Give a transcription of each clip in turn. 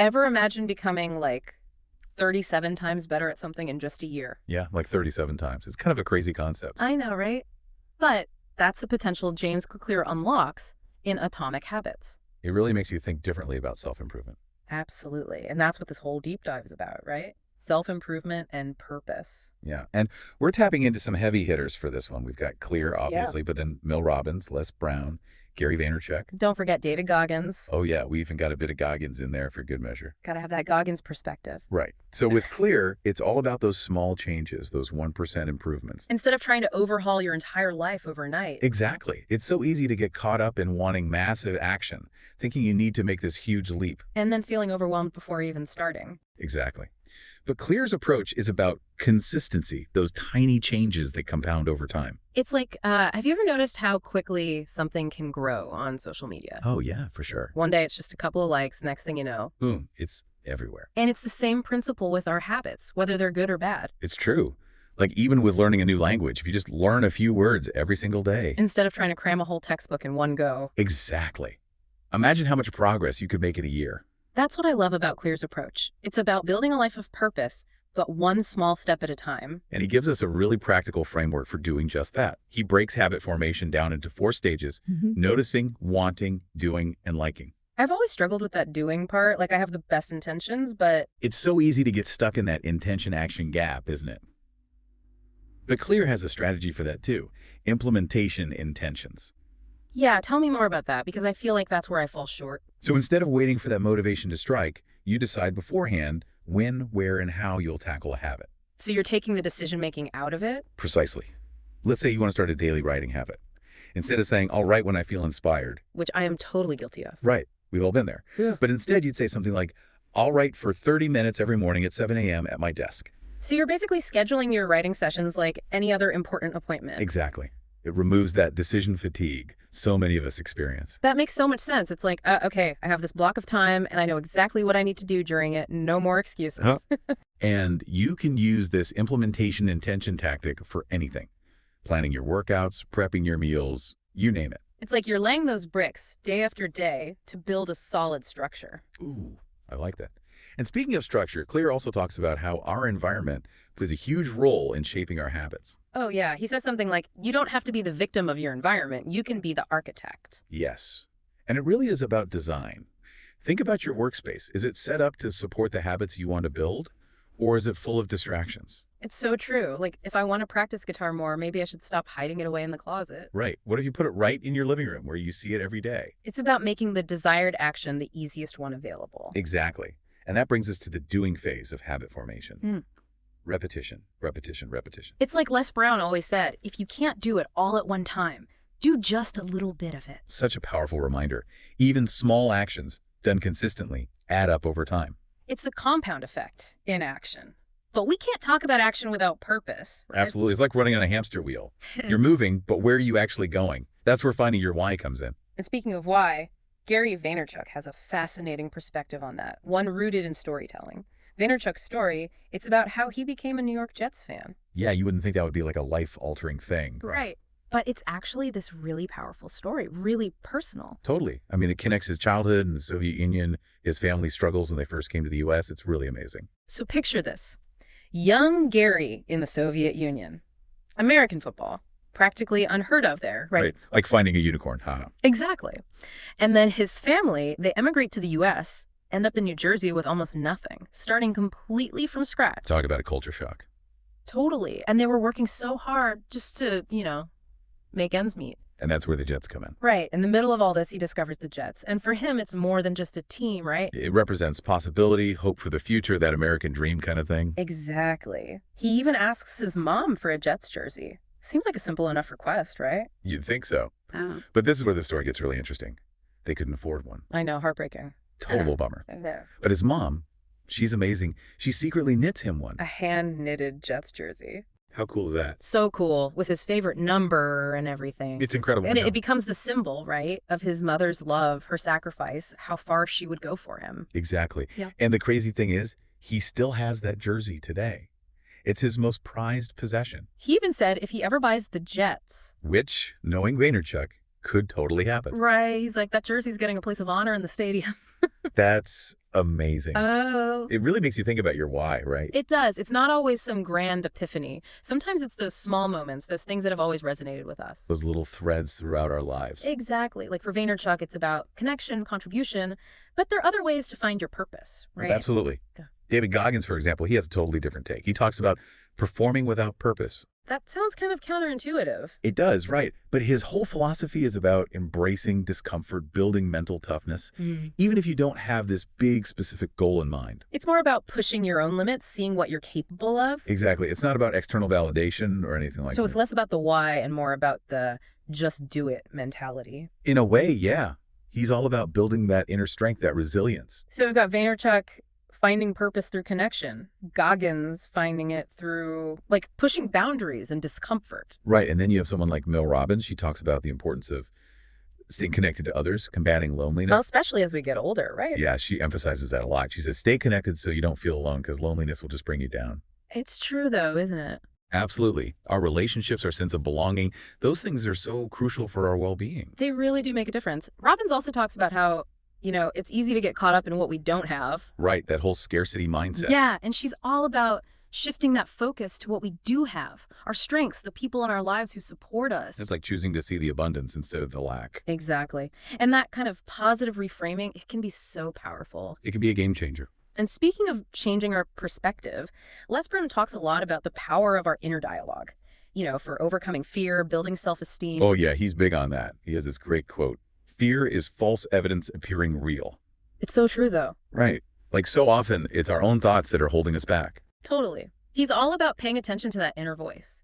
Ever imagine becoming like 37 times better at something in just a year? Yeah, like 37 times. It's kind of a crazy concept. I know, right? But that's the potential James Clear unlocks in Atomic Habits. It really makes you think differently about self-improvement. Absolutely. And that's what this whole deep dive is about, right? Self-improvement and purpose. Yeah, and we're tapping into some heavy hitters for this one. We've got Clear, Yeah. obviously, but then Mel Robbins, Les Brown, Gary Vaynerchuk. Don't forget David Goggins. Oh, yeah, we even got a bit of Goggins in there for good measure. Got to have that Goggins perspective. Right. So with Clear, it's all about those small changes, those 1% improvements. Instead of trying to overhaul your entire life overnight. Exactly. It's so easy to get caught up in wanting massive action, thinking you need to make this huge leap. And then feeling overwhelmed before even starting. Exactly. But Clear's approach is about consistency, those tiny changes that compound over time. It's like, have you ever noticed how quickly something can grow on social media? Oh, yeah, for sure. One day it's just a couple of likes, next thing you know. Boom, it's everywhere. And it's the same principle with our habits, whether they're good or bad. It's true. Like even with learning a new language, if you just learn a few words every single day. Instead of trying to cram a whole textbook in one go. Exactly. Imagine how much progress you could make in a year. That's what I love about Clear's approach. It's about building a life of purpose, but one small step at a time. And he gives us a really practical framework for doing just that. He breaks habit formation down into 4 stages: noticing, wanting, doing, and liking. I've always struggled with that doing part. Like I have the best intentions, but It's so easy to get stuck in that intention-action gap, isn't it? But Clear has a strategy for that too: implementation intentions. yeah, tell me more about that because I feel like that's where I fall short. So instead of waiting for that motivation to strike, you decide beforehand when, where, and how you'll tackle a habit. So you're taking the decision-making out of it? Precisely. Let's say you want to start a daily writing habit. Instead of saying, I'll write when I feel inspired. Which I am totally guilty of. Right. We've all been there. Yeah. But instead, you'd say something like, I'll write for 30 minutes every morning at 7 a.m. at my desk. So you're basically scheduling your writing sessions like any other important appointment. Exactly. It removes that decision fatigue so many of us experience. That makes so much sense. It's like, okay, I have this block of time and I know exactly what I need to do during it. No more excuses. Huh? And you can use this implementation intention tactic for anything. Planning your workouts, prepping your meals, you name it. It's like you're laying those bricks day after day to build a solid structure. Ooh, I like that. And speaking of structure, Clear also talks about how our environment plays a huge role in shaping our habits. Oh, yeah. He says something like, you don't have to be the victim of your environment. You can be the architect. Yes. And it really is about design. Think about your workspace. Is it set up to support the habits you want to build, or is it full of distractions? It's so true. Like, if I want to practice guitar more, maybe I should stop hiding it away in the closet. Right. What if you put it right in your living room where you see it every day? It's about making the desired action the easiest one available. Exactly. And that brings us to the doing phase of habit formation. Repetition, repetition, repetition. It's like Les Brown always said, if you can't do it all at one time, do just a little bit of it. Such a powerful reminder. Even small actions done consistently add up over time. It's the compound effect in action. But we can't talk about action without purpose. Right? Absolutely. It's like running on a hamster wheel. You're moving, but where are you actually going? That's where finding your why comes in. And speaking of why, Gary Vaynerchuk has a fascinating perspective on that, one rooted in storytelling. Vaynerchuk's story, it's about how he became a New York Jets fan. Yeah, you wouldn't think that would be like a life-altering thing. Right. But it's actually this really powerful story, really personal. Totally. I mean, it connects his childhood and the Soviet Union, his family struggles when they first came to the U.S. It's really amazing. So picture this. Young Gary in the Soviet Union. American football. Practically unheard of there, right? Like finding a unicorn. Haha. Exactly. And then his family, they emigrate to the U.S., end up in New Jersey with almost nothing, starting completely from scratch. Talk about a culture shock. Totally. And they were working so hard just to, make ends meet. And that's where the Jets come in. Right. In the middle of all this, he discovers the Jets. And for him, it's more than just a team, right? It represents possibility, hope for the future, that American dream kind of thing. Exactly. He even asks his mom for a Jets jersey. Seems like a simple enough request, right? You'd think so. Oh. But this is where the story gets really interesting. They couldn't afford one. I know, heartbreaking. Total bummer. I know. But his mom, she's amazing. She secretly knits him one. A hand-knitted Jets jersey. How cool is that? So cool, with his favorite number and everything. It's incredible. And it becomes the symbol, right, of his mother's love, her sacrifice, how far she would go for him. Exactly. Yeah. And the crazy thing is, he still has that jersey today. It's his most prized possession. He even said if he ever buys the Jets. Which, knowing Vaynerchuk, could totally happen. Right. He's like, that jersey's getting a place of honor in the stadium. That's Amazing. Oh. It really makes you think about your why, right? It does. It's not always some grand epiphany. Sometimes it's those small moments, those things that have always resonated with us. Those little threads throughout our lives. Exactly. Like for Vaynerchuk, it's about connection, contribution, but there are other ways to find your purpose, right? Absolutely. Yeah. David Goggins, for example, he has a totally different take. He talks about performing without purpose. That sounds kind of counterintuitive. It does, right. But his whole philosophy is about embracing discomfort, building mental toughness, even if you don't have this big specific goal in mind. It's more about pushing your own limits, seeing what you're capable of. Exactly. It's not about external validation or anything like So that. it's less about the why and more about the just do it mentality. In a way, yeah. He's all about building that inner strength, that resilience. So we've got Vaynerchuk finding purpose through connection, Goggins finding it through like pushing boundaries and discomfort. Right. And then you have someone like Mel Robbins. She talks about the importance of staying connected to others, combating loneliness. Well, especially as we get older, right? Yeah, she emphasizes that a lot. She says, stay connected so you don't feel alone because loneliness will just bring you down. It's true though, isn't it? Absolutely. Our relationships, our sense of belonging, those things are so crucial for our well-being. They really do make a difference. Robbins also talks about how, it's easy to get caught up in what we don't have. Right, that whole scarcity mindset. Yeah, and she's all about shifting that focus to what we do have, our strengths, the people in our lives who support us. It's like choosing to see the abundance instead of the lack. Exactly. And that kind of positive reframing, it can be so powerful. It can be a game changer. And speaking of changing our perspective, Les Brown talks a lot about the power of our inner dialogue, for overcoming fear, building self-esteem. Oh yeah, he's big on that. He has this great quote. Fear is false evidence appearing real. It's so true, though. Right. Like so often, it's our own thoughts that are holding us back. Totally. He's all about paying attention to that inner voice.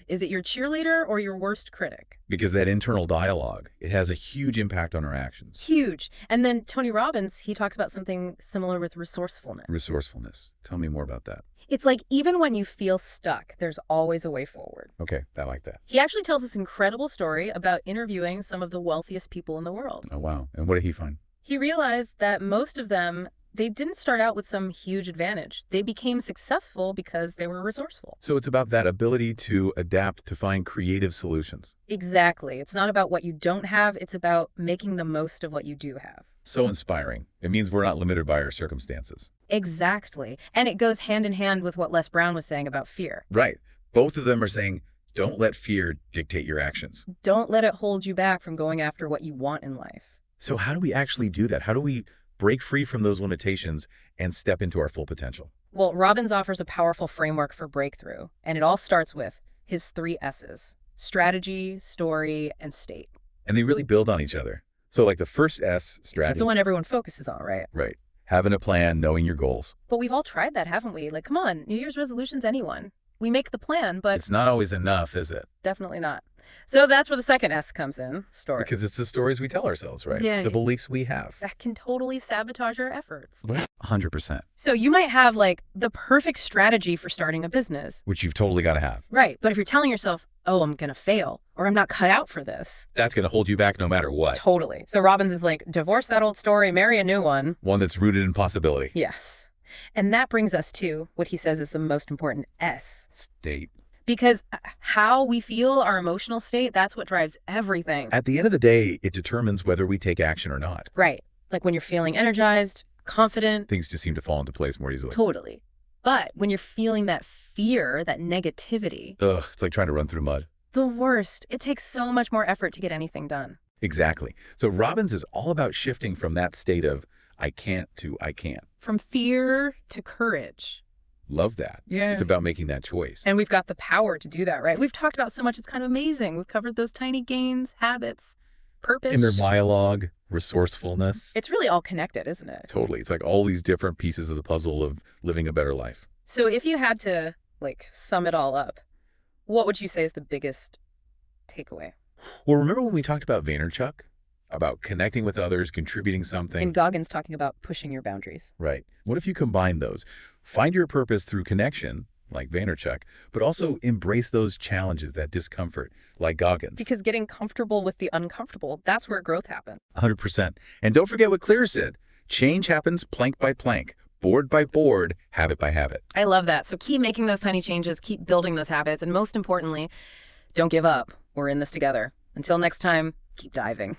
Is it your cheerleader or your worst critic? Because that internal dialogue, it has a huge impact on our actions. Huge. And then Tony Robbins, he talks about something similar with resourcefulness. Resourcefulness. Tell me more about that. It's like even when you feel stuck, there's always a way forward. Okay, I like that. He actually tells this incredible story about interviewing some of the wealthiest people in the world. Oh, wow. And what did he find? He realized that most of them, they didn't start out with some huge advantage. They became successful because they were resourceful. So it's about that ability to adapt, to find creative solutions. Exactly. It's not about what you don't have. It's about making the most of what you do have. So inspiring. It means we're not limited by our circumstances. Exactly. And it goes hand in hand with what Les Brown was saying about fear. Right. Both of them are saying, don't let fear dictate your actions. Don't let it hold you back from going after what you want in life. So how do we actually do that? How do we break free from those limitations and step into our full potential? Well, Robbins offers a powerful framework for breakthrough, and it all starts with his 3 S's: strategy, story, and state. And they really build on each other. So like the first S, strategy. That's the one everyone focuses on, right? Right. Having a plan, knowing your goals. But we've all tried that, haven't we? Like, come on, New Year's resolutions, anyone. We make the plan, but It's not always enough, is it? definitely not. So that's where the second S comes in, story. Because it's the stories we tell ourselves, right? Yeah. The beliefs we have. That can totally sabotage our efforts. 100%. So you might have like the perfect strategy for starting a business. Which you've totally got to have. Right. But if you're telling yourself, oh, I'm going to fail, or I'm not cut out for this. That's going to hold you back no matter what. Totally. So Robbins is like, divorce that old story, marry a new one. One that's rooted in possibility. Yes. And that brings us to what he says is the most important S. State. Because how we feel, our emotional state, that's what drives everything. At the end of the day, it determines whether we take action or not. Right. Like when you're feeling energized, confident. Things just seem to fall into place more easily. Totally. But when you're feeling that fear, that negativity. Ugh, it's like trying to run through mud. The worst. It takes so much more effort to get anything done. Exactly. So Robbins is all about shifting from that state of I can't to I can. From fear to courage. Love that. Yeah. It's about making that choice. And we've got the power to do that, right? We've talked about so much. It's kind of amazing. We've covered those tiny gains, habits, purpose. Inner dialogue, resourcefulness. It's really all connected, isn't it? Totally. It's like all these different pieces of the puzzle of living a better life. So if you had to sum it all up, what would you say is the biggest takeaway? Well, remember when we talked about Vaynerchuk? About connecting with others, contributing something? And Goggins talking about pushing your boundaries. Right. What if you combine those? Find your purpose through connection, like Vaynerchuk, but also embrace those challenges, that discomfort, like Goggins. Because getting comfortable with the uncomfortable, that's where growth happens. 100%. And don't forget what Clear said. Change happens plank by plank, board by board, habit by habit. I love that. So keep making those tiny changes, keep building those habits, and most importantly, don't give up. We're in this together. Until next time, keep diving.